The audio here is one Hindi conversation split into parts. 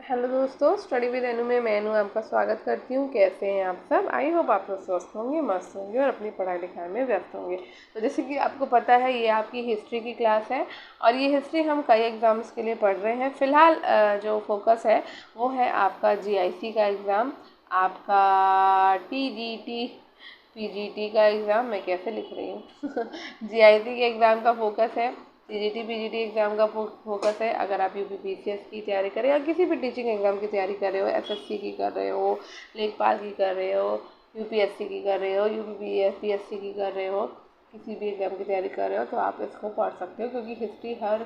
हेलो दोस्तों, स्टडी विद अनु में मैं अनु आपका स्वागत करती हूँ। कैसे हैं आप सब? आई होप आप लोग स्वस्थ होंगे, मस्त होंगे और अपनी पढ़ाई लिखाई में व्यस्त होंगे। तो जैसे कि आपको पता है, ये आपकी हिस्ट्री की क्लास है और ये हिस्ट्री हम कई एग्ज़ाम्स के लिए पढ़ रहे हैं। फ़िलहाल जो फोकस है वो है आपका जीआईसी का एग्ज़ाम, आपका टीजीटी पीजीटी का एग्ज़ाम। मैं कैसे लिख रही हूँ जीआईसी के एग्ज़ाम का फोकस है, टीजीटी पीजीटी एग्ज़ाम का फोकस है। अगर आप यूपीपीसीएस की तैयारी कर रहे हो या किसी भी टीचिंग एग्ज़ाम की तैयारी कर रहे हो, एसएससी की कर रहे हो, लेखपाल की कर रहे हो, यूपीएससी की कर रहे हो, यूपीपीएससी की कर रहे हो, किसी भी एग्ज़ाम की तैयारी कर रहे हो तो आप इसको पढ़ सकते हो, क्योंकि हिस्ट्री हर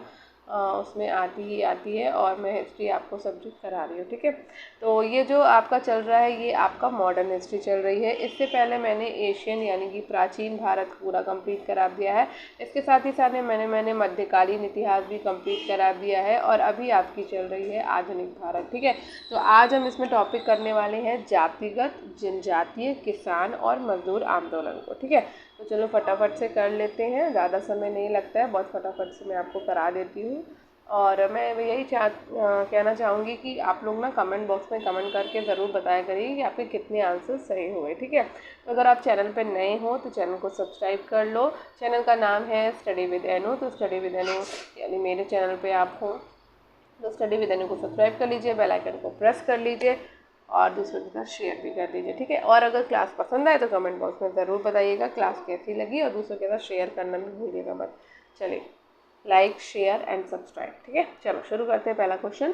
उसमें आती ही आती है और मैं हिस्ट्री आपको सब्जेक्ट करा रही हूँ। ठीक है, तो ये जो आपका चल रहा है ये आपका मॉडर्न हिस्ट्री चल रही है। इससे पहले मैंने एशियन यानी कि प्राचीन भारत पूरा कंप्लीट करा दिया है। इसके साथ ही साथ मैंने मध्यकालीन इतिहास भी कंप्लीट करा दिया है और अभी आपकी चल रही है आधुनिक भारत। ठीक है, तो आज हम इसमें टॉपिक करने वाले हैं जातिगत जनजातीय किसान और मजदूर आंदोलन को। ठीक है, तो चलो फटाफट से कर लेते हैं, ज़्यादा समय नहीं लगता है, बहुत फटाफट से मैं आपको करा देती हूँ। और मैं यही कहना चाहूँगी कि आप लोग ना कमेंट बॉक्स में कमेंट करके ज़रूर बताया करिए कि आपके कितने आंसर सही हुए। ठीक है, तो अगर आप चैनल पर नए हो तो चैनल को सब्सक्राइब कर लो। चैनल का नाम है स्टडी विद अनु, तो स्टडी विद अनु यानी मेरे चैनल पे आप हो तो स्टडी विद अनु को सब्सक्राइब कर लीजिए, बेल आइकन को प्रेस कर लीजिए और दूसरों के साथ शेयर भी कर दीजिए। ठीक है, और अगर क्लास पसंद आए तो कमेंट बॉक्स में ज़रूर बताइएगा क्लास कैसी लगी और दूसरों के साथ शेयर करना भी भूलिएगा मत। चलिए, लाइक शेयर एंड सब्सक्राइब। ठीक है, चलो शुरू करते हैं। पहला क्वेश्चन,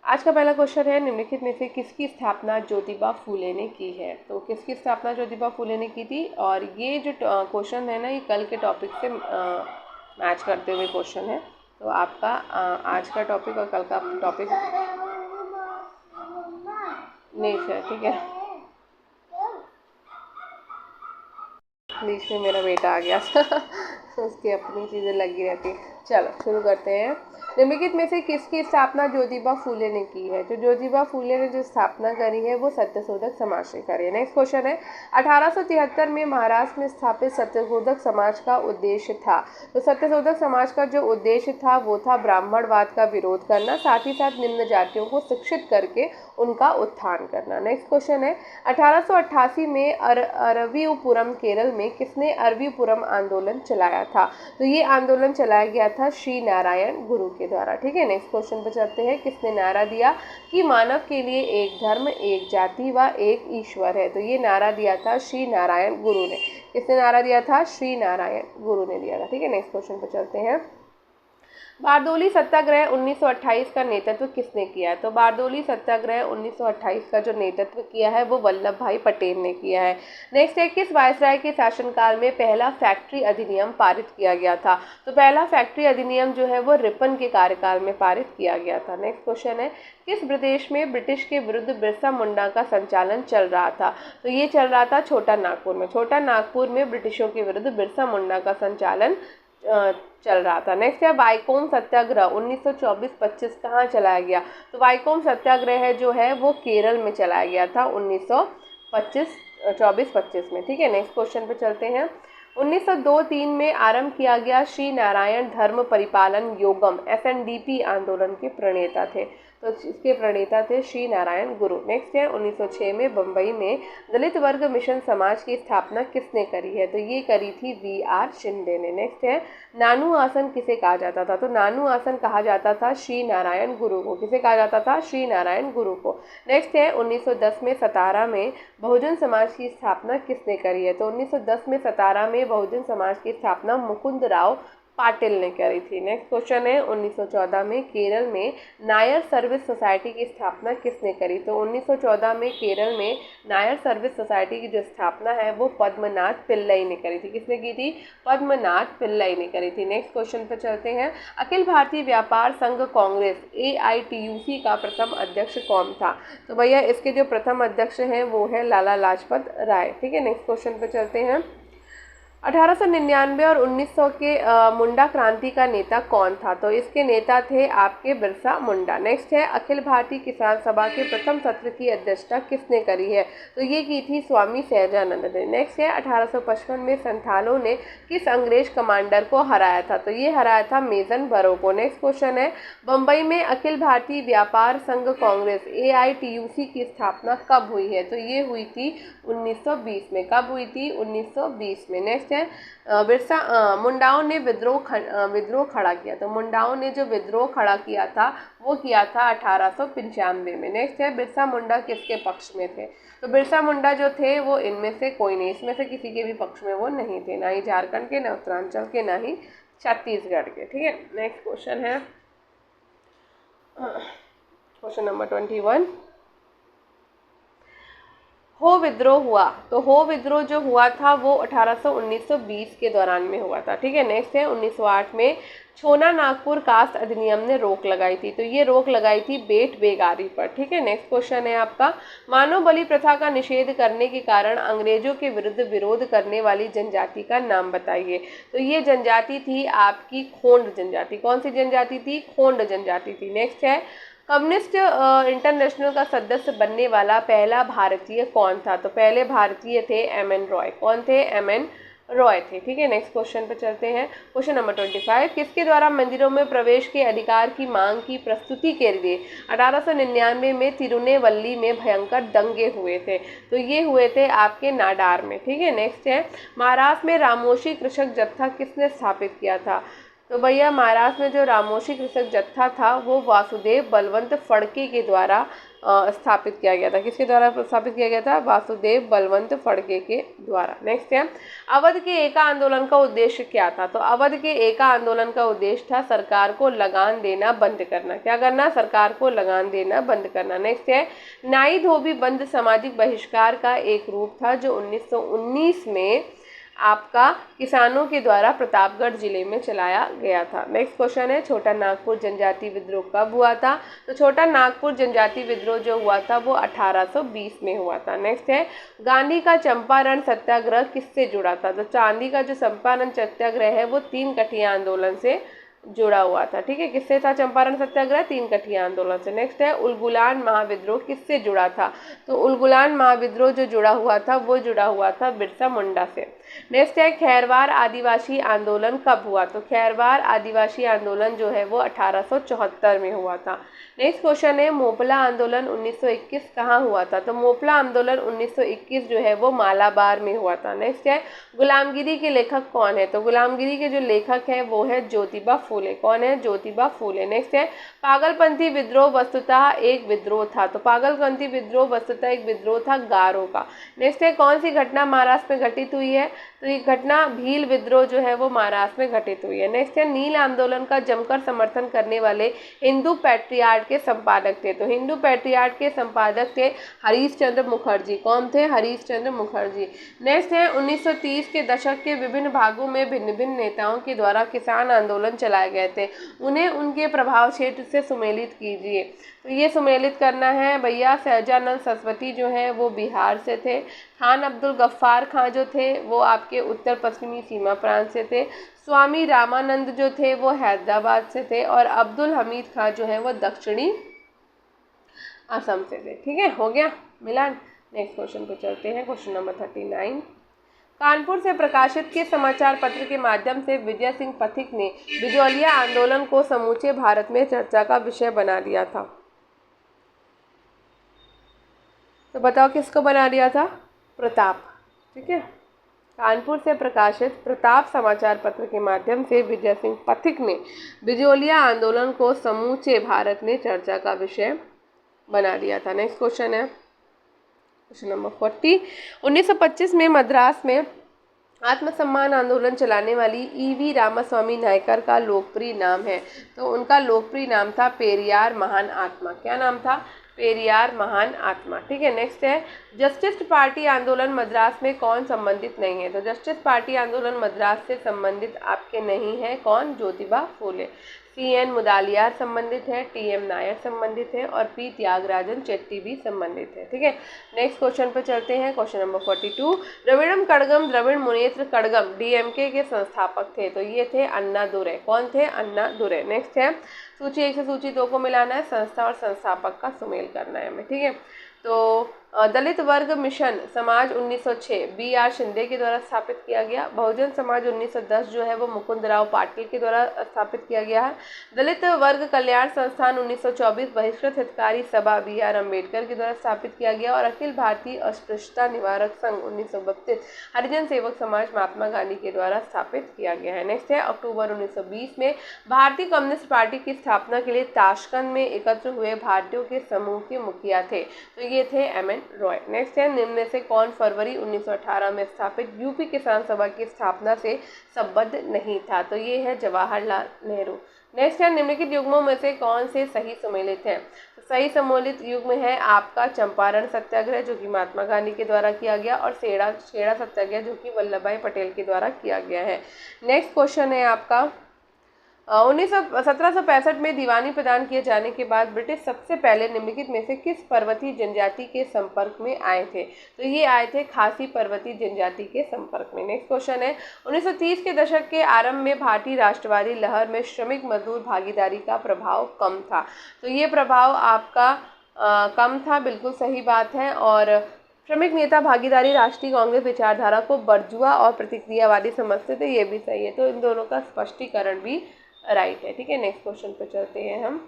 आज का पहला क्वेश्चन है, निम्नलिखित में से किसकी स्थापना ज्योतिबा फूले ने की है? तो किसकी स्थापना ज्योतिबा फूले ने की थी? और ये जो क्वेश्चन है ना, ये कल के टॉपिक से मैच करते हुए क्वेश्चन है। तो आपका आज का टॉपिक और कल का टॉपिक नेचर। ठीक है, बीच में मेरा बेटा आ गया उसकी अपनी चीज़ें लगी रहती। चलो शुरू करते हैं। निम्नलिखित में से किसकी स्थापना ज्योतिबा फूले ने की है? जो ज्योतिबा फूले ने जो स्थापना करी है वो सत्यशोधक समाज से करी है। नेक्स्ट क्वेश्चन है, 1873 में महाराष्ट्र में स्थापित सत्यशोधक समाज का उद्देश्य था। तो सत्यशोधक समाज का जो उद्देश्य था वो था ब्राह्मणवाद का विरोध करना, साथ ही साथ निम्न जातियों को शिक्षित करके उनका उत्थान करना। नेक्स्ट क्वेश्चन है, 1888 में अरविपुरम केरल में किसने अरविपुरम आंदोलन चलाया था? तो ये आंदोलन चलाया गया था श्री नारायण गुरु के द्वारा। ठीक है, नेक्स्ट क्वेश्चन पे चलते हैं। किसने नारा दिया कि मानव के लिए एक धर्म, एक जाति व एक ईश्वर है? तो ये नारा दिया था श्री नारायण गुरु ने। किसने नारा दिया था? श्री नारायण गुरु ने दिया था। ठीक है, नेक्स्ट क्वेश्चन पे चलते हैं। बारदोली सत्याग्रह 1928 का नेतृत्व किसने किया है? तो बारदोली सत्याग्रह 1928 का जो नेतृत्व किया है वो वल्लभ भाई पटेल ने किया है। नेक्स्ट है, किस वायसराय के शासनकाल में पहला फैक्ट्री अधिनियम पारित किया गया था? तो पहला फैक्ट्री अधिनियम जो है वो रिपन के कार्यकाल में पारित किया गया था। नेक्स्ट क्वेश्चन है, किस प्रदेश में ब्रिटिश के विरुद्ध बिरसा मुंडा का संचालन चल रहा था? तो ये चल रहा था छोटा नागपुर में। छोटा नागपुर में ब्रिटिशों के विरुद्ध बिरसा मुंडा का संचालन चल रहा था। नेक्स्ट है, वाईकोम सत्याग्रह 1924-25 कहाँ चलाया गया? तो वाईकोम सत्याग्रह जो है वो केरल में चलाया गया था 1924-25 में। ठीक है, नेक्स्ट क्वेश्चन पे चलते हैं। 1902-3 में आरंभ किया गया श्री नारायण धर्म परिपालन योगम एसएनडीपी आंदोलन के प्रणेता थे। तो इसके प्रणेता थे श्री नारायण गुरु। नेक्स्ट है, 1906 में बम्बई में दलित वर्ग मिशन समाज की स्थापना किसने करी है? तो ये करी थी वी.आर. शिंदे ने। नेक्स्ट है, नानू आसन किसे कहा जाता था? तो नानू आसन कहा जाता था श्री नारायण गुरु को। किसे कहा जाता था? श्री नारायण गुरु को। नेक्स्ट है, 1910 में सतारा में बहुजन समाज की स्थापना किसने करी है? तो 1910 में सतारा में बहुजन समाज की स्थापना मुकुंद राव पाटिल ने करी थी। नेक्स्ट क्वेश्चन है, 1914 में केरल में नायर सर्विस सोसाइटी की स्थापना किसने करी? तो 1914 में केरल में नायर सर्विस सोसाइटी की जो स्थापना है वो पद्मनाथ पिल्लई ने करी थी। किसने की थी? पद्मनाथ पिल्लई ने करी थी। नेक्स्ट क्वेश्चन पर चलते हैं। अखिल भारतीय व्यापार संघ कांग्रेस AITUC का प्रथम अध्यक्ष कौन था? तो भैया इसके जो प्रथम अध्यक्ष हैं वो है लाला लाजपत राय। ठीक है, नेक्स्ट क्वेश्चन पर चलते हैं। 1899 और 1900 के मुंडा क्रांति का नेता कौन था? तो इसके नेता थे आपके बिरसा मुंडा। नेक्स्ट है, अखिल भारतीय किसान सभा के प्रथम सत्र की अध्यक्षता किसने करी है? तो ये की थी स्वामी सहजानंद ने। नेक्स्ट है, 1855 में संथालों ने किस अंग्रेज कमांडर को हराया था? तो ये हराया था मेजन बरो को। नेक्स्ट क्वेश्चन है, बम्बई में अखिल भारतीय व्यापार संघ कांग्रेस AITUC की स्थापना कब हुई है? तो ये हुई थी 1920 में। कब हुई थी? 1920 में। नेक्स्ट है, बिरसा मुंडाओं ने विद्रोह खड़ा किया। तो मुंडाओं ने जो विद्रोह खड़ा किया था वो किया था 1895 में। नेक्स्ट है, बिरसा मुंडा किसके पक्ष में थे? तो बिरसा मुंडा जो थे वो इनमें से कोई नहीं, इसमें से किसी के भी पक्ष में वो नहीं थे, ना ही झारखंड के, ना उत्तरांचल के, ना ही छत्तीसगढ़ के। ठीक है, नेक्स्ट क्वेश्चन है क्वेश्चन नंबर 21। हो विद्रोह हुआ। तो हो विद्रोह जो हुआ था वो 1920 के दौरान में हुआ था। ठीक है, नेक्स्ट है, 1908 में छोना नागपुर कास्ट अधिनियम ने रोक लगाई थी। तो ये रोक लगाई थी बेट बेगारी पर। ठीक है, नेक्स्ट क्वेश्चन है आपका, मानव बलि प्रथा का निषेध करने के कारण अंग्रेजों के विरुद्ध विरोध करने वाली जनजाति का नाम बताइए। तो ये जनजाति थी आपकी खोंड जनजाति। कौन सी जनजाति थी? खोंड जनजाति थी। नेक्स्ट है, कम्युनिस्ट इंटरनेशनल का सदस्य बनने वाला पहला भारतीय कौन था? तो पहले भारतीय थे MN रॉय। कौन थे? MN रॉय थे। ठीक है, नेक्स्ट क्वेश्चन पे चलते हैं। क्वेश्चन नंबर 25, किसके द्वारा मंदिरों में प्रवेश के अधिकार की मांग की प्रस्तुति के लिए 1899 में तिरुनेवल्ली में भयंकर दंगे हुए थे? तो ये हुए थे आपके नाडार में। ठीक है, नेक्स्ट है, महाराष्ट्र में रामोशी कृषक जत्था किसने स्थापित किया था? तो भैया महाराष्ट्र में जो रामोशी कृषक जत्था था वो वासुदेव बलवंत फड़के के द्वारा स्थापित किया गया था। किसके द्वारा स्थापित किया गया था? वासुदेव बलवंत फड़के के द्वारा। नेक्स्ट है, अवध के एका आंदोलन का उद्देश्य क्या था? तो अवध के एका आंदोलन का उद्देश्य था सरकार को लगान देना बंद करना। क्या करना? सरकार को लगान देना बंद करना। नेक्स्ट है, नाई धोबी बंद सामाजिक बहिष्कार का एक रूप था जो 1919 में आपका किसानों के द्वारा प्रतापगढ़ जिले में चलाया गया था। नेक्स्ट क्वेश्चन है, छोटा नागपुर जनजाति विद्रोह कब हुआ था? तो छोटा नागपुर जनजाति विद्रोह जो हुआ था वो 1820 में हुआ था। नेक्स्ट है, गांधी का चंपारण सत्याग्रह किससे जुड़ा था? तो चांदी का जो चंपारण सत्याग्रह है वो 3 कठिया आंदोलन से जुड़ा हुआ था। ठीक है, किससे था चंपारण सत्याग्रह? 3 कठिया आंदोलन से। नेक्स्ट है, उलगुलान महाविद्रोह किससे जुड़ा था? तो उलगुलान महाविद्रोह जो जुड़ा हुआ था वो जुड़ा हुआ था बिरसा मुंडा से। नेक्स्ट है, खैरवार आदिवासी आंदोलन कब हुआ? तो खैरवार आदिवासी आंदोलन जो है वो 1874 में हुआ था। नेक्स्ट क्वेश्चन है, मोपला आंदोलन 1921 कहाँ हुआ था? तो मोपला आंदोलन 1921 जो है वो मालाबार में हुआ था। नेक्स्ट है, गुलामगिरी के लेखक कौन है? तो गुलामगिरी के जो लेखक है वो है ज्योतिबा फूले। कौन है? ज्योतिबा फूले। नेक्स्ट है, पागलपंथी विद्रोह वस्तुतः एक विद्रोह था। तो पागलपंथी विद्रोह वस्तुतः एक विद्रोह था गारो का। नेक्स्ट है, कौन सी घटना महाराष्ट्र में घटित हुई है? तो ये घटना भील विद्रोह जो है वो महाराष्ट्र में घटित हुई है। नेक्स्ट है, नील आंदोलन का जमकर समर्थन करने वाले हिंदू पैट्रियार्ट के संपादक थे। तो हिंदू पैट्रियार्ट के संपादक थे हरीश चंद्र मुखर्जी। कौन थे? हरीश चंद्र मुखर्जी। नेक्स्ट है, 1930 के दशक के विभिन्न भागों में भिन्न भिन्न नेताओं के द्वारा किसान आंदोलन चलाए गए थे, उन्हें उनके प्रभाव क्षेत्र से सुमेलित कीजिए। तो ये सुमेलित करना है भैया, सहजानंद सरस्वती जो है वो बिहार से थे, खान अब्दुल गफ्फार खां जो थे वो आपके उत्तर पश्चिमी सीमा प्रांत से थे, स्वामी रामानंद जो थे वो हैदराबाद से थे, और अब्दुल हमीद खां जो है वो दक्षिणी असम से थे। ठीक है, हो गया मिलान। नेक्स्ट क्वेश्चन पे चलते हैं, क्वेश्चन नंबर 39। कानपुर से प्रकाशित के समाचार पत्र के माध्यम से विजय सिंह पथिक ने बिजौलिया आंदोलन को समूचे भारत में चर्चा का विषय बना दिया था? तो बताओ किसको बना दिया था? प्रताप। ठीक है, कानपुर से प्रकाशित प्रताप समाचार पत्र के माध्यम से विजय सिंह पथिक ने बिजौलिया आंदोलन को समूचे भारत में चर्चा का विषय बना दिया था। नेक्स्ट क्वेश्चन है क्वेश्चन नंबर 40। 1925 में मद्रास में आत्मसम्मान आंदोलन चलाने वाली EV रामास्वामी नायकर का लोकप्रिय नाम है। तो उनका लोकप्रिय नाम था पेरियार महान आत्मा। क्या नाम था? पेरियार महान आत्मा। ठीक है, नेक्स्ट है, जस्टिस पार्टी आंदोलन मद्रास में कौन संबंधित नहीं है? तो जस्टिस पार्टी आंदोलन मद्रास से संबंधित आपके नहीं है कौन? ज्योतिबा फूले। CN मुदालियार संबंधित है, TM नायर संबंधित है और P त्यागराजन चेट्टी भी संबंधित है। ठीक है, नेक्स्ट क्वेश्चन पे चलते हैं। Question number 42, Dravidam Kazhagam Dravida Munnetra Kazhagam DMK के संस्थापक थे। तो ये थे अन्ना दुरै। कौन थे? अन्ना दुरै। नेक्स्ट है, सूची 1 से सूची 2 को मिलाना है, संस्था और संस्थापक का सुमेल करना है हमें। ठीक है, तो दलित वर्ग मिशन समाज 1906 BR शिंदे के द्वारा स्थापित किया गया। बहुजन समाज 1910 जो है वो मुकुंदराव पाटिल के द्वारा स्थापित किया गया है। दलित वर्ग कल्याण संस्थान 1924 बहिष्कृत हितकारी सभा BR अम्बेडकर के द्वारा स्थापित किया गया। और अखिल भारतीय अस्पृश्यता निवारक संघ 1932 हरिजन सेवक समाज महात्मा गांधी के द्वारा स्थापित किया गया है। नेक्स्ट है, अक्टूबर 1920 में भारतीय कम्युनिस्ट पार्टी की स्थापना के लिए ताशकंद में एकत्र हुए भारतीयों के समूह के मुखिया थे। तो ये थे MN रॉय। नेक्स्ट है, निम्न में से कौन फरवरी 1918 में स्थापित यूपी किसान सभा की स्थापना से संबद्ध नहीं था? तो ये है जवाहरलाल नेहरू। नेक्स्ट है, निम्नलिखित युग्मों में से कौन से सही सम्मिलित है? तो सही सम्मिलित युग्म है आपका चंपारण सत्याग्रह जो कि महात्मा गांधी के द्वारा किया गया, और खेड़ा सत्याग्रह जो कि वल्लभ भाई पटेल के द्वारा किया गया है। नेक्स्ट क्वेश्चन है आपका 1765 में दीवानी प्रदान किए जाने के बाद ब्रिटिश सबसे पहले निम्नलिखित में से किस पर्वतीय जनजाति के संपर्क में आए थे? तो ये आए थे खासी पर्वतीय जनजाति के संपर्क में। नेक्स्ट क्वेश्चन है, 1930 के दशक के आरंभ में भारतीय राष्ट्रवादी लहर में श्रमिक मजदूर भागीदारी का प्रभाव कम था। तो ये प्रभाव आपका कम था, बिल्कुल सही बात है। और श्रमिक नेता भागीदारी राष्ट्रीय कांग्रेस विचारधारा को बरजुआ और प्रतिक्रियावादी समझते थे, ये भी सही है। तो इन दोनों का स्पष्टीकरण भी राइट है। ठीक है, नेक्स्ट क्वेश्चन पे चलते हैं हम।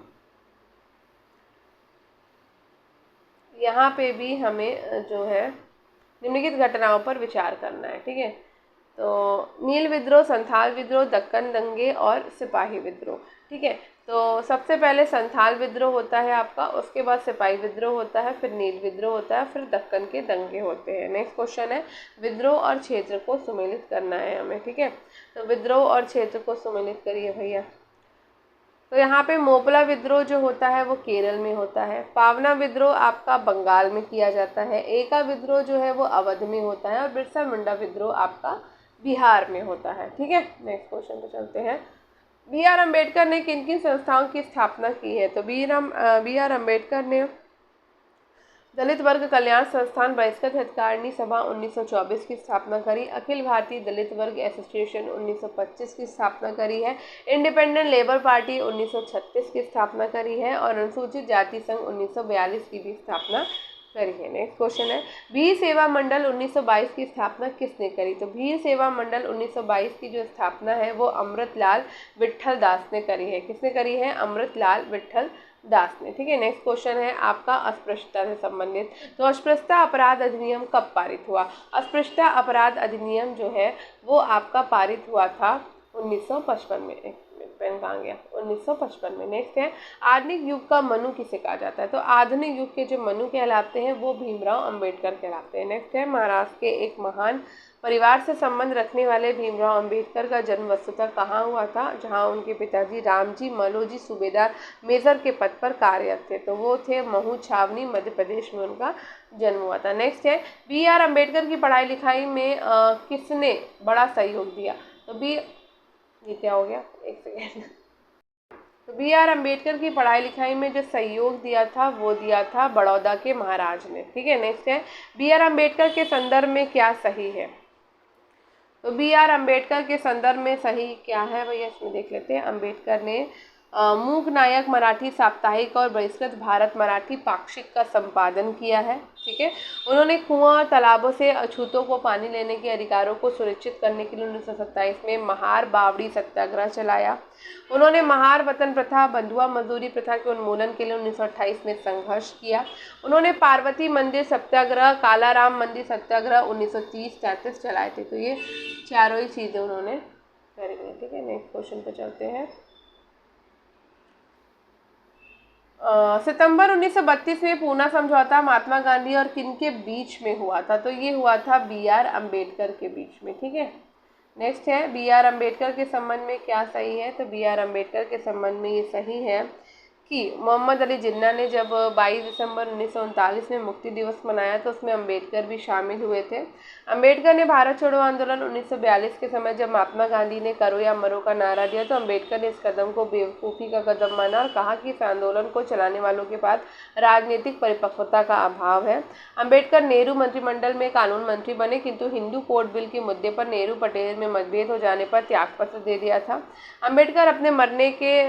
यहाँ पे भी हमें जो है निम्नलिखित घटनाओं पर विचार करना है। ठीक है, तो नील विद्रोह, संथाल विद्रोह, दक्कन दंगे और सिपाही विद्रोह। ठीक है, तो सबसे पहले संथाल विद्रोह होता है आपका, उसके बाद सिपाही विद्रोह होता है, फिर नील विद्रोह होता है, फिर दक्कन के दंगे होते हैं। नेक्स्ट क्वेश्चन है, विद्रोह और क्षेत्र को सुमेलित करना है हमें। ठीक है, तो विद्रोह और क्षेत्र को सुमेलित करिए भैया। तो यहाँ पे मोपला विद्रोह जो होता है वो केरल में होता है। पावना विद्रोह आपका बंगाल में किया जाता है। एका विद्रोह जो है वो अवध में होता है। और बिरसा मुंडा विद्रोह आपका बिहार में होता है। ठीक है, नेक्स्ट क्वेश्चन पे चलते हैं। BR अम्बेडकर ने किन किन संस्थाओं की स्थापना की है? तो BR अम्बेडकर ने दलित वर्ग कल्याण संस्थान बहिष्कृत हितकारिणी सभा 1924 की स्थापना करी। अखिल भारतीय दलित वर्ग एसोसिएशन 1925 की स्थापना करी है। इंडिपेंडेंट लेबर पार्टी 1936 की स्थापना करी है। और अनुसूचित जाति संघ 1942 की भी स्थापना करी है। नेक्स्ट क्वेश्चन है, भील सेवा मंडल 1922 की स्थापना किसने करी? तो भील सेवा मंडल 1922 की जो स्थापना है वो अमृतलाल विट्ठल दास ने करी है। किसने करी है? अमृतलाल विट्ठल दास ने। ठीक है, नेक्स्ट क्वेश्चन है आपका अस्पृश्यता से संबंधित। तो अस्पृश्यता अपराध अधिनियम कब पारित हुआ? अस्पृश्यता अपराध अधिनियम जो है वो आपका पारित हुआ था 1955 में। पेन कहाँ गया? 1955 में। नेक्स्ट है, आधुनिक युग का मनु किसे कहा जाता है? तो आधुनिक युग के जो मनु कहलाते हैं वो भीमराव अंबेडकर कहलाते हैं। नेक्स्ट है, महाराष्ट्र के एक महान परिवार से संबंध रखने वाले भीमराव अंबेडकर का जन्म वस्तुतः कहाँ हुआ था? जहाँ उनके पिताजी रामजी मलोजी सूबेदार मेजर के पद पर कार्यरत थे। तो वो थे महू छावनी, मध्य प्रदेश में उनका जन्म हुआ था। नेक्स्ट है, BR अम्बेडकर की पढ़ाई लिखाई में किसने बड़ा सहयोग दिया? तो ये क्या हो गया? एक सेकेंड। तो BR अम्बेडकर की पढ़ाई लिखाई में जो सहयोग दिया था वो दिया था बड़ौदा के महाराज ने। ठीक है, नेक्स्ट है, BR अम्बेडकर के संदर्भ में क्या सही है? तो BR अम्बेडकर के संदर्भ में सही क्या है भैया, इसमें देख लेते हैं। अम्बेडकर ने मूक नायक मराठी साप्ताहिक और बहिष्कृत भारत मराठी पाक्षिक का संपादन किया है। ठीक है, उन्होंने कुआं और तालाबों से अछूतों को पानी लेने के अधिकारों को सुनिश्चित करने के लिए 1927 में महार बावड़ी सत्याग्रह चलाया। उन्होंने महार वतन प्रथा, बंधुआ मजदूरी प्रथा के उन्मूलन के लिए 1928 में संघर्ष किया। उन्होंने पार्वती मंदिर सत्याग्रह, कालाराम मंदिर सत्याग्रह 1930-33 चलाए थे। तो ये चारों ही चीज़ें उन्होंने करी हुई। ठीक है, नेक्स्ट क्वेश्चन पे चलते हैं। सितंबर 1932 में पूना समझौता महात्मा गांधी और किन के बीच में हुआ था? तो ये हुआ था BR अम्बेडकर के बीच में। ठीक है, नेक्स्ट है, BR अम्बेडकर के संबंध में क्या सही है? तो BR अम्बेडकर के संबंध में ये सही है कि मोहम्मद अली जिन्ना ने जब 22 दिसंबर 1939 में मुक्ति दिवस मनाया तो उसमें अंबेडकर भी शामिल हुए थे। अंबेडकर ने भारत छोड़ो आंदोलन 1942 के समय जब महात्मा गांधी ने करो या मरो का नारा दिया तो अंबेडकर ने इस कदम को बेवकूफ़ी का कदम माना और कहा कि इस आंदोलन को चलाने वालों के पास राजनीतिक परिपक्वता का अभाव है। अंबेडकर नेहरू मंत्रिमंडल में कानून मंत्री बने, किंतु हिंदू कोड बिल के मुद्दे पर नेहरू पटेल में मतभेद हो जाने पर त्यागपत्र दे दिया था। अंबेडकर अपने मरने के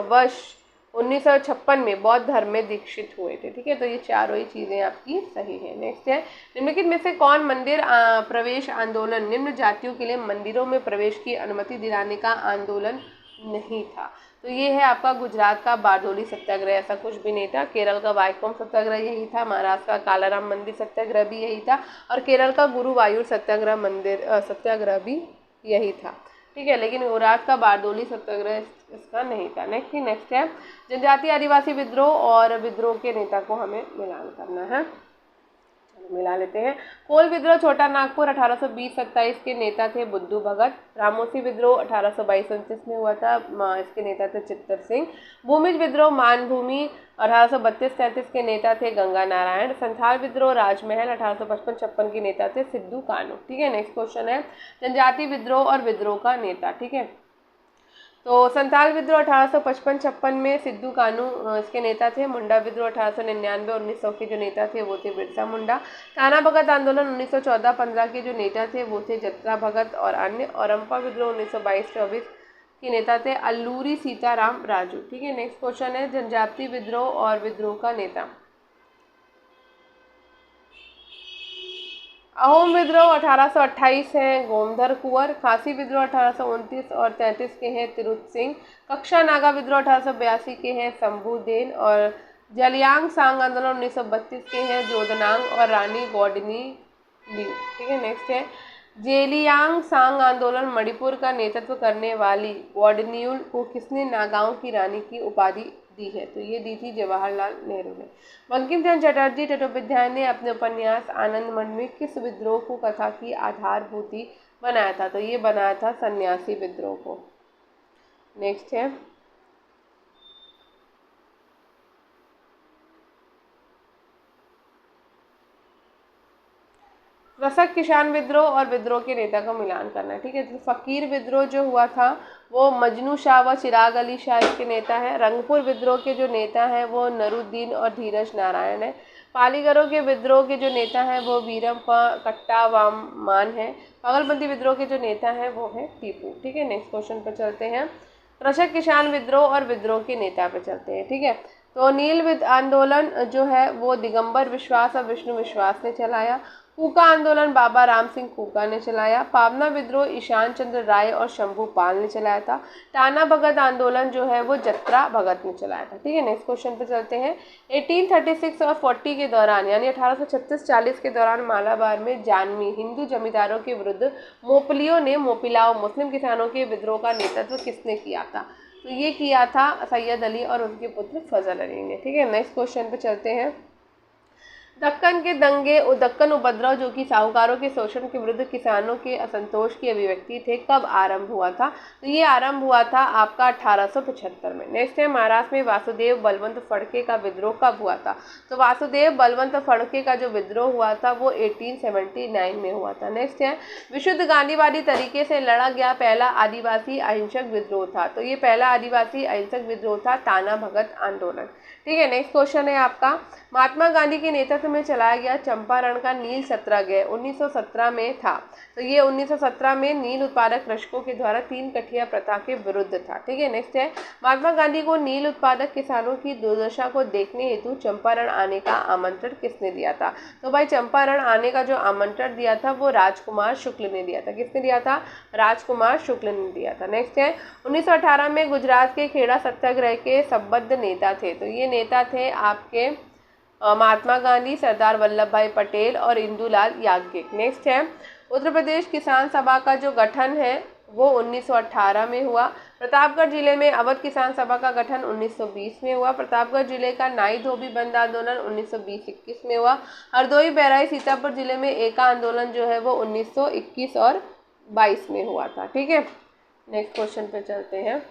वर्ष 1956 में बौद्ध धर्म में दीक्षित हुए थे। ठीक है, तो ये चारों ही चीज़ें आपकी सही है। नेक्स्ट है, निम्नलिखित में से कौन मंदिर प्रवेश आंदोलन निम्न जातियों के लिए मंदिरों में प्रवेश की अनुमति दिलाने का आंदोलन नहीं था? तो ये है आपका गुजरात का बारडोली सत्याग्रह, ऐसा कुछ भी नहीं था। केरल का वाइकोम सत्याग्रह यही था, महाराष्ट्र का कालाराम मंदिर सत्याग्रह भी यही था और केरल का गुरुवायूर सत्याग्रह भी यही था। ठीक है, लेकिन गुजरात का बारडोली सत्याग्रह इसका नहीं था। नेक्स्ट है, जनजातीय आदिवासी विद्रोह और विद्रोह के नेता को हमें मिलान करना है। चलो मिला लेते हैं। कोल विद्रोह छोटा नागपुर 1820-27 के नेता थे बुद्धू भगत। रामोसी विद्रोह 1822-29 में हुआ था, इसके नेता थे चित्तर सिंह। भूमिज विद्रोह मानभूमि 1832-33 के नेता थे गंगा नारायण। संथाल विद्रोह राजमहल 1855-56 के नेता थे सिद्धू कानू। ठीक है, नेक्स्ट क्वेश्चन है, जनजातीय विद्रोह और विद्रोह का नेता। ठीक है, तो संथाल विद्रोह 1855-56 में सिद्धू कानू इसके नेता थे। मुंडा विद्रोह 1899 और 1900 के जो नेता थे वो थे बिरसा मुंडा। थाना भगत आंदोलन 1914-15 के जो नेता थे वो थे जत्रा भगत और अन्य। और अम्पा विद्रोह 1922-24 के नेता थे अल्लूरी सीताराम राजू। ठीक है, नेक्स्ट क्वेश्चन है, जनजातीय विद्रोह और विद्रोह का नेता। अहोम विद्रोह 1828 है गोमधर कुंवर। खासी विद्रोह 1829 और 33 के हैं तिरुत सिंह। कक्षा नागा विद्रोह 1882 के हैं शंभुदेन। और जलियांग सांग आंदोलन 1932 के हैं जोधनांग और रानी गौडनी लियू। ठीक है, नेक्स्ट है, जेलियांग सांग आंदोलन मणिपुर का नेतृत्व करने वाली गौडन्यूल को किसने नागाओं की रानी की उपाधि दी है? तो ये दी थी जवाहरलाल नेहरू ने। बंकिम चंद्र चटर्जी चट्टोपाध्याय ने अपने उपन्यास आनंद मठ में किस विद्रोह को कथा की आधारभूति बनाया था? तो ये बनाया था सन्यासी विद्रोह को। नेक्स्ट है, कृषक किसान विद्रोह और विद्रोह के नेता का मिलान करना है। ठीक है, तो फकीर विद्रोह जो हुआ था वो मजनू शाह व चिराग अली शाह इसके नेता है। रंगपुर विद्रोह के जो नेता हैं वो नरुद्दीन और धीरज नारायण है। पालीगरों के विद्रोह के जो नेता हैं वो वीरम कट्टावामान है। पागलबंदी विद्रोह के जो नेता हैं वो है टीपू। ठीक है, नेक्स्ट क्वेश्चन पर चलते हैं, कृषक किसान विद्रोह और विद्रोह के नेता पे चलते हैं। ठीक है, तो नील आंदोलन जो है वो दिगंबर विश्वास और विष्णु विश्वास ने चलाया। कूका आंदोलन बाबा राम सिंह कूका ने चलाया। पावना विद्रोह ईशान चंद्र राय और शंभू पाल ने चलाया था। टाना भगत आंदोलन जो है वो जत्रा भगत ने चलाया था। ठीक है, नेक्स्ट क्वेश्चन पे चलते हैं। 1836 और 40 के दौरान यानी 1836-40 के दौरान मालाबार में जानवी हिंदू जमींदारों के विरुद्ध मोपलियों ने मोपिलाओ मुस्लिम किसानों के विद्रोह का नेतृत्व किसने किया था? तो ये किया था सैयद अली और उनके पुत्र फजल अली ने। ठीक है, नेक्स्ट क्वेश्चन पे चलते हैं। दक्कन के दंगे और दक्कन उपद्रव जो कि साहूकारों के शोषण के विरुद्ध किसानों के असंतोष की अभिव्यक्ति थे, कब आरंभ हुआ था? तो ये आरंभ हुआ था आपका 1875 में। नेक्स्ट है, महाराष्ट्र में वासुदेव बलवंत फड़के का विद्रोह कब हुआ था? तो वासुदेव बलवंत फड़के का जो विद्रोह हुआ था वो 1879 में हुआ था। नेक्स्ट है, विशुद्ध गांधीवादी तरीके से लड़ा गया पहला आदिवासी अहिंसक विद्रोह था। तो ये पहला आदिवासी अहिंसक विद्रोह था ताना भगत आंदोलन। ठीक है, नेक्स्ट क्वेश्चन है आपका, महात्मा गांधी के नेतृत्व में चलाया गया चंपारण का नील सत्याग्रह 1917 में था। तो ये 1917 में नील उत्पादक कृषकों के द्वारा 3 कठिया प्रथा के विरुद्ध था। ठीक है, नेक्स्ट है, महात्मा गांधी को नील उत्पादक किसानों की दुर्दशा को देखने हेतु चंपारण आने का आमंत्रण किसने दिया था? तो भाई चंपारण आने का जो आमंत्रण दिया था वो राजकुमार शुक्ल ने दिया था। किसने दिया था? राजकुमार शुक्ल ने दिया था। नेक्स्ट है, 1918 में गुजरात के खेड़ा सत्याग्रह के संबद्ध नेता थे। तो ये नेता थे आपके महात्मा गांधी, सरदार वल्लभ भाई पटेल और इंदुलाल याज्ञिक। नेक्स्ट है, उत्तर प्रदेश किसान सभा का जो गठन है वो 1918 में हुआ। प्रतापगढ़ जिले में अवध किसान सभा का गठन 1920 में हुआ। प्रतापगढ़ जिले का नाई धोबी बंद आंदोलन 1920-21 में हुआ। हरदोई बहराइच सीतापुर जिले में एका आंदोलन जो है वो 1921 और 22 में हुआ था। ठीक है, नेक्स्ट क्वेश्चन पे चलते हैं।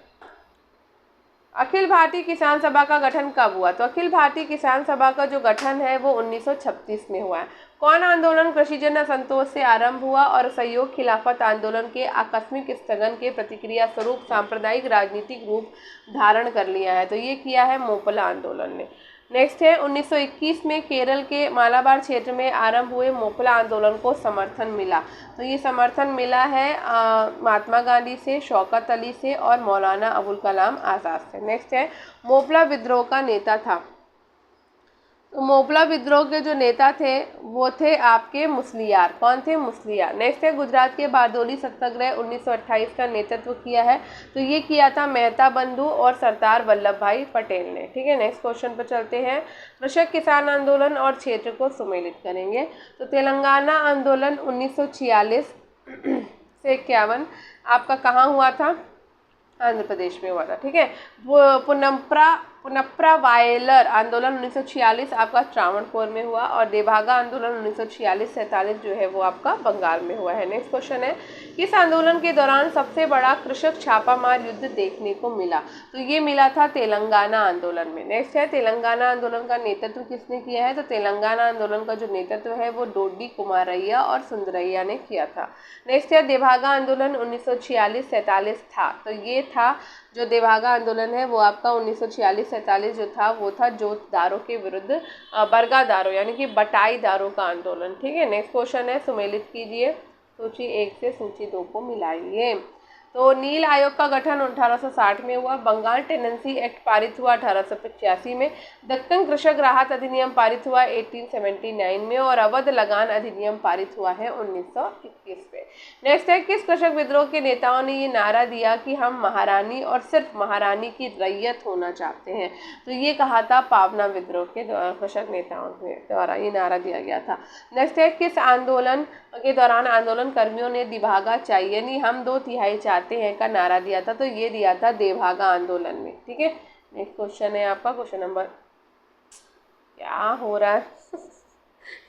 अखिल भारतीय किसान सभा का गठन कब हुआ? तो अखिल भारतीय किसान सभा का जो गठन है वो 1936 में हुआ है। कौन आंदोलन कृषिजन असंतोष से आरंभ हुआ और सहयोग खिलाफत आंदोलन के आकस्मिक स्थगन के प्रतिक्रिया स्वरूप सांप्रदायिक राजनीतिक रूप धारण कर लिया है? तो ये किया है मोपला आंदोलन ने। नेक्स्ट है 1921 में केरल के मालाबार क्षेत्र में आरंभ हुए मोपला आंदोलन को समर्थन मिला। तो ये समर्थन मिला है महात्मा गांधी से, शौकत अली से और मौलाना अबुल कलाम आज़ाद से। नेक्स्ट है मोपला विद्रोह का नेता था। तो मोपला विद्रोह के जो नेता थे वो थे आपके मुस्लियार। कौन थे? मुस्लियार। नेक्स्ट है गुजरात के बारडोली सत्याग्रह 1928 का नेतृत्व किया है। तो ये किया था मेहता बंधु और सरदार वल्लभ भाई पटेल ने। ठीक है, नेक्स्ट क्वेश्चन पर चलते हैं। कृषक किसान आंदोलन और क्षेत्र को सुमेलित करेंगे। तो तेलंगाना आंदोलन 1946 से 51 आपका कहाँ हुआ था? आंध्र प्रदेश में हुआ था। ठीक है, पुनप्रा वायलर आंदोलन 1946 आपका त्रावणकोर में हुआ और देभागा आंदोलन 1946-47 जो है वो आपका बंगाल में हुआ है। नेक्स्ट क्वेश्चन है किस आंदोलन के दौरान सबसे बड़ा कृषक छापामार युद्ध देखने को मिला? तो ये मिला था तेलंगाना आंदोलन में। नेक्स्ट है तेलंगाना आंदोलन का नेतृत्व किसने किया है? तो तेलंगाना आंदोलन का जो नेतृत्व है वो डोडी कुमारैया और सुंदरैया ने किया था। नेक्स्ट है देभागा आंदोलन 1946-47 था। तो ये था जो देभागा आंदोलन है वो आपका 1946-47 जो था वो था जोतदारों के विरुद्ध बरगादारों यानी कि बटाईदारों का आंदोलन। ठीक है, नेक्स्ट क्वेश्चन है सुमेलित कीजिए, सूची 1 से सूची 2 को मिलाइए। तो नील आयोग का गठन 1860 में हुआ। बंगाल टेनेंसी एक्ट पारित हुआ 1885 में। दक्कन कृषक राहत अधिनियम पारित हुआ 1879 में और अवध लगान अधिनियम पारित हुआ है 1921 में। नेक्स्ट है किस कृषक विद्रोह के नेताओं ने ये नारा दिया कि हम महारानी और सिर्फ महारानी की रैयत होना चाहते हैं? तो ये कहा था पावना विद्रोह के कृषक नेताओं के द्वारा ये नारा दिया गया था। नेक्स्ट है किस आंदोलन के दौरान आंदोलन कर्मियों ने दिभागा चाहिए नहीं हम 2/3 चाहते हैं का नारा दिया था? तो ये दिया था देभागा आंदोलन में। ठीक है, नेक्स्ट क्वेश्चन है आपका क्वेश्चन नंबर, क्या हो रहा है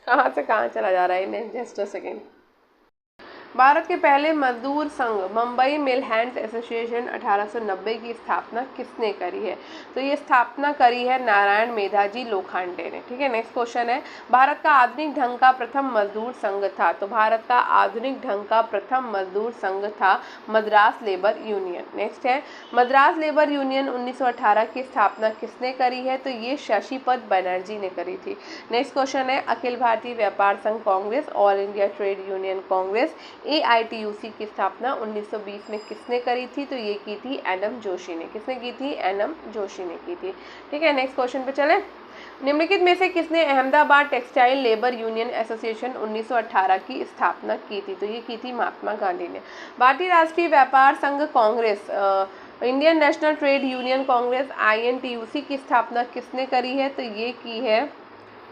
कहाँ से कहाँ चला जा रहा है, जस्ट अ सेकेंड। भारत के पहले मजदूर संघ बम्बई मिल हैंड्स एसोसिएशन 1890 की स्थापना किसने करी है? तो ये स्थापना करी है नारायण मेधाजी लोखंडे ने। ठीक है, नेक्स्ट क्वेश्चन है भारत का आधुनिक ढंग का प्रथम मजदूर संघ था। तो भारत का आधुनिक ढंग का प्रथम मजदूर संघ था मद्रास लेबर यूनियन। नेक्स्ट है मद्रास लेबर यूनियन 1918 की स्थापना किसने करी है? तो ये शशिपद बनर्जी ने करी थी। नेक्स्ट क्वेश्चन है अखिल भारतीय व्यापार संघ Congress all India trade union Congress AITUC की स्थापना 1920 में किसने करी थी? तो ये की थी NM जोशी ने। किसने की थी? NM जोशी ने की थी। ठीक है, नेक्स्ट क्वेश्चन पे चलें। निम्नलिखित में से किसने Ahmedabad textile labour union association 1918 की स्थापना की थी? तो ये की थी महात्मा गांधी ने। भारतीय राष्ट्रीय व्यापार संघ Congress Indian national trade union Congress INTUC की स्थापना किसने करी है? तो ये की है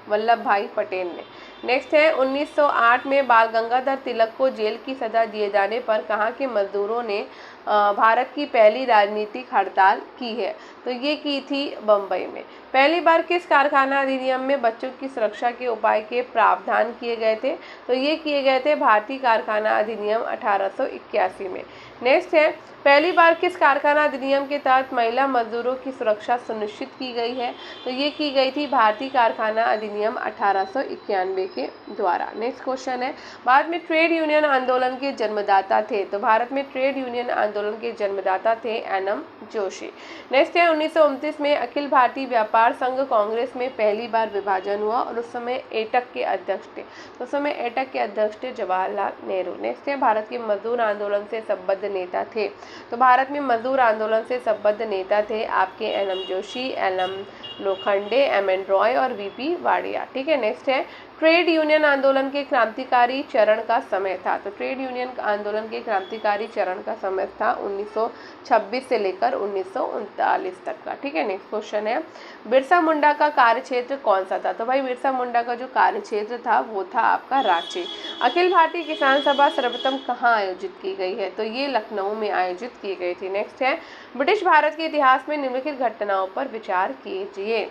वल्लभ भाई पटेल ने। नेक्स्ट है 1908 में बाल गंगाधर तिलक को जेल की सजा दिए जाने पर कहाँ के मजदूरों ने भारत की पहली राजनीतिक हड़ताल की है? तो ये की थी बम्बई में। पहली बार किस कारखाना अधिनियम में बच्चों की सुरक्षा के उपाय के प्रावधान किए गए थे? तो ये किए गए थे भारतीय कारखाना अधिनियम 1881 में। नेक्स्ट है पहली बार किस कारखाना अधिनियम के तहत महिला मजदूरों की सुरक्षा सुनिश्चित की गई है? तो ये की गई थी भारतीय कारखाना अधिनियम 1891 के द्वारा। नेक्स्ट क्वेश्चन है भारत में ट्रेड यूनियन आंदोलन के जन्मदाता थे। तो भारत में ट्रेड यूनियन आंदोलन के जन्मदाता थे NM जोशी। नेक्स्ट है 1929 में अखिल भारतीय व्यापार संघ कांग्रेस में पहली बार विभाजन हुआ और उस समय एटक के अध्यक्ष थे। तो उस समय एटक के अध्यक्ष थे जवाहरलाल नेहरू। नेक्स्ट है भारत के मजदूर आंदोलन से संबद्ध नेता थे। तो भारत में मजदूर आंदोलन से संबद्ध नेता थे आपके NM Joshi, LM Lokhande, MN Roy और VP वाडिया। ठीक है, नेक्स्ट है ट्रेड यूनियन आंदोलन के क्रांतिकारी चरण का समय था। तो ट्रेड यूनियन आंदोलन के क्रांतिकारी चरण का समय था 1926 से लेकर 1939 तक का। ठीक है, नेक्स्ट क्वेश्चन है बिरसा मुंडा का कार्यक्षेत्र कौन सा था? तो भाई बिरसा मुंडा का जो कार्यक्षेत्र था वो था आपका रांची। अखिल भारतीय किसान सभा सर्वप्रथम कहाँ आयोजित की गई है? तो ये लखनऊ में आयोजित की गई थी। नेक्स्ट है ब्रिटिश भारत के इतिहास में निम्नलिखित घटनाओं पर विचार कीजिए।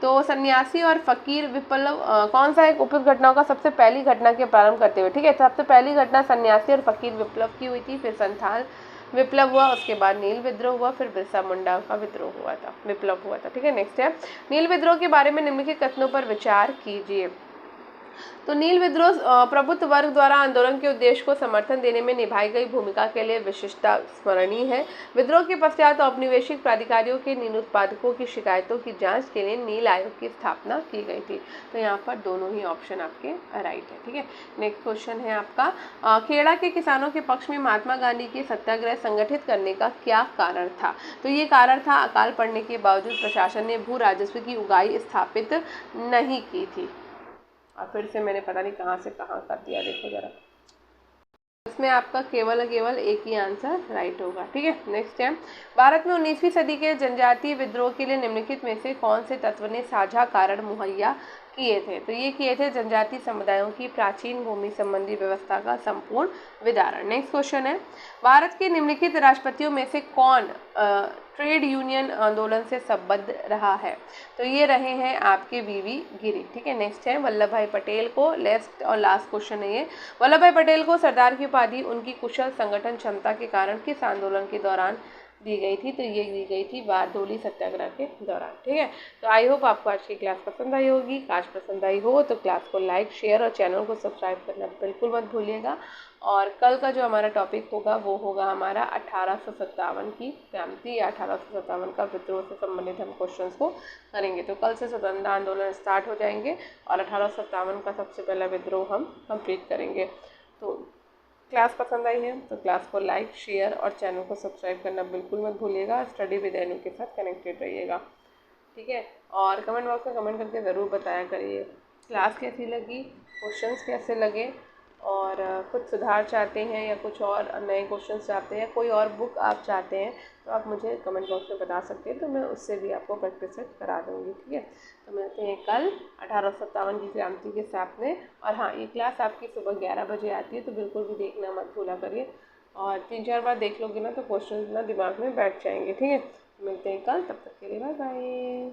तो सन्यासी और फकीर विप्लव कौन सा एक उपयुक्त घटनाओं का सबसे पहली घटना के प्रारंभ करते हुए? ठीक है, सबसे पहली घटना सन्यासी और फकीर विप्लव की हुई थी। फिर संथाल विप्लव हुआ, उसके बाद नील विद्रोह हुआ, फिर बिरसा मुंडा का विद्रोह हुआ था, विप्लव हुआ था। ठीक है, नेक्स्ट है नील विद्रोह के बारे में निम्नलिखित कथनों पर विचार कीजिए। तो नील विद्रोह प्रभुत्व वर्ग द्वारा आंदोलन के उद्देश्य को समर्थन देने में निभाई गई भूमिका के लिए विशिष्टता स्मरणीय है। विद्रोह के पश्चात औपनिवेशिक प्राधिकारियों के नील उत्पादकों की शिकायतों की जांच के लिए नील आयोग की स्थापना की गई थी। तो यहाँ पर दोनों ही ऑप्शन आपके राइट है। ठीक है, नेक्स्ट क्वेश्चन है आपका खेड़ा के किसानों के पक्ष में महात्मा गांधी के सत्याग्रह संगठित करने का क्या कारण था। तो ये कारण था अकाल पड़ने के बावजूद प्रशासन ने भू राजस्व की उगाही स्थापित नहीं की थी। और फिर से मैंने पता नहीं कहाँ से कहाँ कर दिया, देखो जरा, इसमें आपका केवल एक ही आंसर राइट होगा। ठीक है, नेक्स्ट है भारत में 19वीं सदी के जनजातीय विद्रोह के लिए निम्नलिखित में से कौन से तत्व ने साझा कारण मुहैया किए थे। तो ये किए थे जनजातीय समुदायों की प्राचीन भूमि संबंधी व्यवस्था का संपूर्ण विदारण। नेक्स्ट क्वेश्चन है भारत के निम्नलिखित राष्ट्रपतियों में से कौन ट्रेड यूनियन आंदोलन से संबद्ध रहा है। तो ये रहे हैं आपके वीवी गिरी। ठीक है, नेक्स्ट है वल्लभ भाई पटेल को, लेफ्ट और लास्ट क्वेश्चन है ये, वल्लभ भाई पटेल को सरदार की उपाधि उनकी कुशल संगठन क्षमता के कारण किस आंदोलन के दौरान दी गई थी। तो ये दी गई थी बारडोली सत्याग्रह के दौरान। ठीक है, तो आई होप आपको आज की क्लास पसंद आई होगी। आज पसंद आई हो तो क्लास को लाइक, शेयर और चैनल को सब्सक्राइब करना बिल्कुल मत भूलिएगा। और कल का जो हमारा टॉपिक होगा वो होगा हमारा 1857 की क्रांति या 1857 का विद्रोह से संबंधित हम क्वेश्चंस को करेंगे। तो कल से स्वतंत्रता आंदोलन स्टार्ट हो जाएंगे और 1857 का सबसे पहला विद्रोह हम कंप्लीट करेंगे। तो क्लास पसंद आई है तो क्लास को लाइक, शेयर और चैनल को सब्सक्राइब करना बिल्कुल मत भूलिएगा। स्टडी विद एनु के साथ कनेक्टेड रहिएगा। ठीक है, और कमेंट बॉक्स में कमेंट करके ज़रूर बताया करिए क्लास कैसी लगी, क्वेश्चंस कैसे लगे, और कुछ सुधार चाहते हैं या कुछ और नए क्वेश्चंस चाहते हैं, कोई और बुक आप चाहते हैं तो आप मुझे कमेंट बॉक्स में बता सकते हैं, तो मैं उससे भी आपको प्रैक्टिस करा दूँगी। ठीक है, तो मिलते हैं कल 1857 की क्रांति के साथ में। और हाँ, ये क्लास आपकी सुबह 11 बजे आती है, तो बिल्कुल भी देखना मत भूला करिए। और 3-4 बार देख लोगे ना तो क्वेश्चन ना दिमाग में बैठ जाएंगे। ठीक है, मिलते हैं कल, तब तक के लिए बाय बाय।